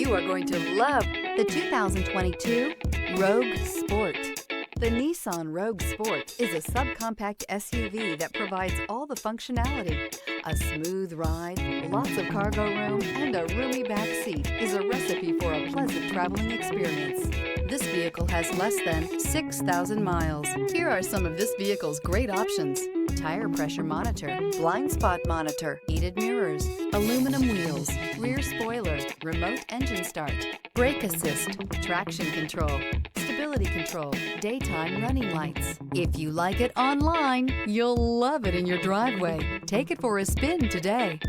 You are going to love the 2022 Rogue Sport. The Nissan Rogue Sport is a subcompact SUV that provides all the functionality. A smooth ride, lots of cargo room, and a roomy back seat is a recipe for a pleasant traveling experience. This vehicle has less than 6,000 miles. Here are some of this vehicle's great options: tire pressure monitor, blind spot monitor, heated mirrors, aluminum wheels, rear spoiler, remote engine start, brake assist, traction control, stability control, daytime running lights. If you like it online, you'll love it in your driveway. Take it for a spin today.